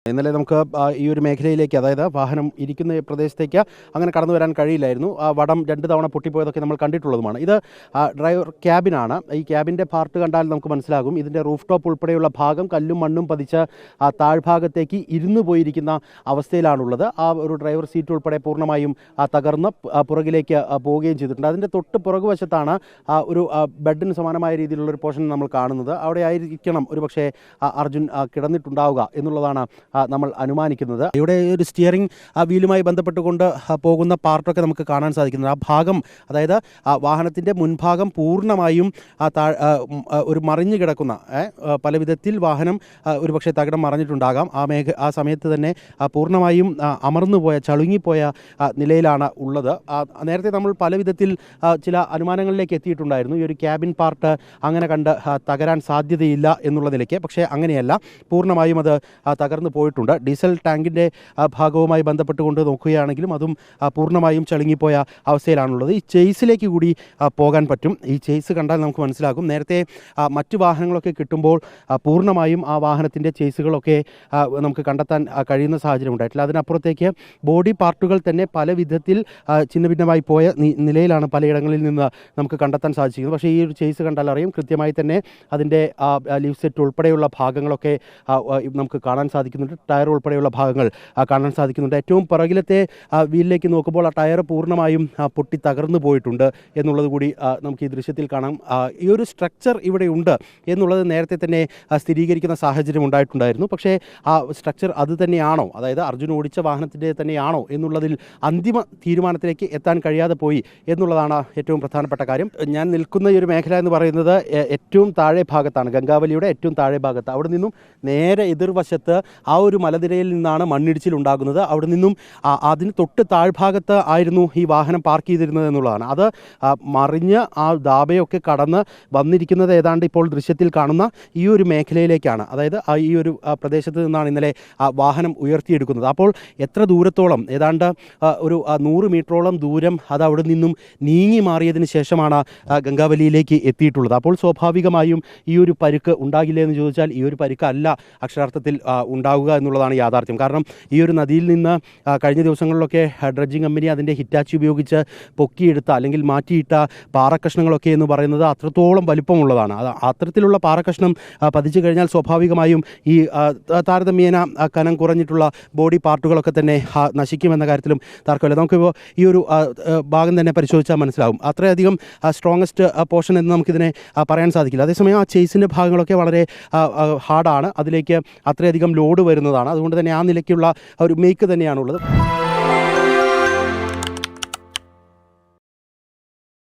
ഇന്നലെ നമുക്ക് ഈ ഒരു മേഖലയിലേക്ക്, അതായത് വാഹനം ഇരിക്കുന്ന പ്രദേശത്തേക്ക് അങ്ങനെ കടന്നു വരാൻ കഴിയില്ലായിരുന്നു. ആ വടം 2 തവണ പൊട്ടിപ്പോയതൊക്കെ നമ്മൾ കണ്ടിട്ടുള്ളതുമാണ്. ഇത് ഡ്രൈവർ ക്യാബിനാണ്. ഈ ക്യാബിൻ്റെ പാർട്ട് കണ്ടാൽ നമുക്ക് മനസ്സിലാകും. ഇതിൻ്റെ റൂഫ് ടോപ്പ് ഉൾപ്പെടെയുള്ള ഭാഗം കല്ലും മണ്ണും പതിച്ച് താഴ്ഭാഗത്തേക്ക് ഇരുന്നു പോയിരിക്കുന്ന അവസ്ഥയിലാണുള്ളത്. ആ ഒരു ഡ്രൈവർ സീറ്റ് ഉൾപ്പെടെ പൂർണ്ണമായും തകർന്ന് പുറകിലേക്ക് പോവുകയും ചെയ്തിട്ടുണ്ട്. അതിൻ്റെ തൊട്ട് പുറകുവശത്താണ് ഒരു ബെഡിന് സമാനമായ രീതിയിലുള്ള ഒരു പോർഷൻ നമ്മൾ കാണുന്നത്. അവിടെ ആയിരിക്കണം ഒരുപക്ഷെ അർജുൻ കിടന്നിട്ടുണ്ടാവുക എന്നുള്ളതാണ് നമ്മൾ അനുമാനിക്കുന്നത്. ഇവിടെ ഒരു സ്റ്റിയറിംഗ് വീലുമായി ബന്ധപ്പെട്ടുകൊണ്ട് പോകുന്ന പാർട്ടൊക്കെ നമുക്ക് കാണാൻ സാധിക്കുന്നത്. ആ ഭാഗം, അതായത് വാഹനത്തിൻ്റെ മുൻഭാഗം പൂർണ്ണമായും ഒരു മറിഞ്ഞു കിടക്കുന്ന, പല വിധത്തിൽ വാഹനം ഒരുപക്ഷെ തകിടം മറിഞ്ഞിട്ടുണ്ടാകാം. ആ സമയത്ത് തന്നെ പൂർണ്ണമായും അമർന്നുപോയ, ചളുങ്ങിപ്പോയ നിലയിലാണ് ഉള്ളത്. നേരത്തെ നമ്മൾ പല വിധത്തിൽ ചില അനുമാനങ്ങളിലേക്ക് എത്തിയിട്ടുണ്ടായിരുന്നു. ഈ ഒരു ക്യാബിൻ പാർട്ട് അങ്ങനെ കണ്ട് തകരാൻ സാധ്യതയില്ല എന്നുള്ള നിലയ്ക്ക്. പക്ഷേ അങ്ങനെയല്ല, പൂർണ്ണമായും അത് തകർന്നു പോയിട്ടുണ്ട്. ഡീസൽ ടാങ്കിൻ്റെ ഭാഗവുമായി ബന്ധപ്പെട്ടുകൊണ്ട് നോക്കുകയാണെങ്കിലും അതും പൂർണ്ണമായും ചളുങ്ങിപ്പോയ അവസ്ഥയിലാണുള്ളത്. ഈ ചേസിലേക്ക് കൂടി പോകാൻ പറ്റും. ഈ ചേസ് കണ്ടാൽ നമുക്ക് മനസ്സിലാകും. നേരത്തെ മറ്റു വാഹനങ്ങളൊക്കെ കിട്ടുമ്പോൾ പൂർണ്ണമായും ആ വാഹനത്തിൻ്റെ ചേസുകളൊക്കെ നമുക്ക് കണ്ടെത്താൻ കഴിയുന്ന സാഹചര്യം ഉണ്ടായിട്ടില്ല. അതിനപ്പുറത്തേക്ക് ബോഡി പാർട്ടുകൾ തന്നെ പല വിധത്തിൽ ഛിന്ന ഭിന്നമായി പോയ നിലയിലാണ് പലയിടങ്ങളിൽ നിന്ന് നമുക്ക് കണ്ടെത്താൻ സാധിച്ചിരിക്കുന്നത്. പക്ഷേ ഈ ഒരു ചേസ് കണ്ടാൽ അറിയും കൃത്യമായി തന്നെ അതിൻ്റെ ലീവ് സെറ്റ് ഉൾപ്പെടെയുള്ള ഭാഗങ്ങളൊക്കെ നമുക്ക് കാണാൻ സാധിക്കുന്നുണ്ട്. ടയർ ഉൾപ്പെടെയുള്ള ഭാഗങ്ങൾ കാണാൻ സാധിക്കുന്നുണ്ട്. ഏറ്റവും പുറകിലത്തെ വീലിലേക്ക് നോക്കുമ്പോൾ ആ ടയർ പൂർണ്ണമായും പൊട്ടി തകർന്നു പോയിട്ടുണ്ട് എന്നുള്ളത് കൂടി നമുക്ക് ഈ ദൃശ്യത്തിൽ കാണാം. ഈ ഒരു സ്ട്രക്ചർ ഇവിടെ ഉണ്ട് എന്നുള്ളത് നേരത്തെ തന്നെ സ്ഥിരീകരിക്കുന്ന സാഹചര്യം ഉണ്ടായിട്ടുണ്ടായിരുന്നു. പക്ഷേ ആ സ്ട്രക്ചർ അത് തന്നെയാണോ, അതായത് അർജുൻ ഓടിച്ച വാഹനത്തിൻ്റെ തന്നെയാണോ എന്നുള്ളതിൽ അന്തിമ തീരുമാനത്തിലേക്ക് എത്താൻ കഴിയാതെ പോയി എന്നുള്ളതാണ് ഏറ്റവും പ്രധാനപ്പെട്ട കാര്യം. ഞാൻ നിൽക്കുന്ന ഈ ഒരു മേഖല എന്ന് പറയുന്നത് ഏറ്റവും താഴെ ഭാഗത്താണ്, ഗംഗാവലിയുടെ ഏറ്റവും താഴെ ഭാഗത്ത്. അവിടെ നിന്നും നേരെ എതിർവശത്ത് ആ ഒരു മലനിരയിൽ നിന്നാണ് മണ്ണിടിച്ചിലുണ്ടാകുന്നത്. അവിടെ നിന്നും അതിന് തൊട്ട് താഴ്ഭാഗത്ത് ആയിരുന്നു ഈ വാഹനം പാർക്ക് ചെയ്തിരുന്നത് എന്നുള്ളതാണ്. അത് മറിഞ്ഞ് ആ ദാബയൊക്കെ കടന്ന് വന്നിരിക്കുന്നത് ഏതാണ്ട് ഇപ്പോൾ ദൃശ്യത്തിൽ കാണുന്ന ഈ ഒരു മേഖലയിലേക്കാണ്. അതായത് ഈ ഒരു പ്രദേശത്ത് നിന്നാണ് ഇന്നലെ വാഹനം ഉയർത്തിയെടുക്കുന്നത്. അപ്പോൾ എത്ര ദൂരത്തോളം, ഏതാണ്ട് ഒരു 100 മീറ്ററോളം ദൂരം അത് അവിടെ നിന്നും നീങ്ങി മാറിയതിന് ശേഷമാണ് ഗംഗാവലിയിലേക്ക് എത്തിയിട്ടുള്ളത്. അപ്പോൾ സ്വാഭാവികമായും ഈ ഒരു പരുക്ക് ഉണ്ടാകില്ല എന്ന് ചോദിച്ചാൽ ഈ ഒരു പരുക്ക് അല്ല അക്ഷരാർത്ഥത്തിൽ ഉണ്ടാവുക എന്നുള്ളതാണ് യാഥാർത്ഥ്യം. കാരണം ഈ ഒരു നദിയിൽ നിന്ന് കഴിഞ്ഞ ദിവസങ്ങളിലൊക്കെ ഡ്രഡ്ജിങ് കമ്പനി അതിൻ്റെ ഹിറ്റാച്ചി ഉപയോഗിച്ച് പൊക്കിയെടുത്ത അല്ലെങ്കിൽ മാറ്റിയിട്ട പാറക്കഷ്ണങ്ങളൊക്കെ എന്ന് പറയുന്നത് അത്രത്തോളം വലിപ്പമുള്ളതാണ്. അത്തരത്തിലുള്ള പാറക്കഷ്ണം പതിച്ചു കഴിഞ്ഞാൽ സ്വാഭാവികമായും ഈ താരതമ്യേന കനം കുറഞ്ഞിട്ടുള്ള ബോഡി പാർട്ടുകളൊക്കെ തന്നെ നശിക്കുമെന്ന കാര്യത്തിലും തർക്കമില്ല. നമുക്കിപ്പോൾ ഈ ഒരു ഭാഗം തന്നെ പരിശോധിച്ചാൽ മനസ്സിലാവും. അത്രയധികം സ്ട്രോങ്ങസ്റ്റ് പോർഷൻ എന്ന് നമുക്കിതിനെ പറയാൻ സാധിക്കില്ല. അതേസമയം ആ ചേസിൻ്റെ ഭാഗങ്ങളൊക്കെ വളരെ ഹാർഡാണ്. അതിലേക്ക് അത്രയധികം ലോഡ് വരുന്നതാണ്. അതുകൊണ്ട് തന്നെ ആ നിലയ്ക്കുള്ള ഒരു മേക്ക് തന്നെയാണുള്ളത്.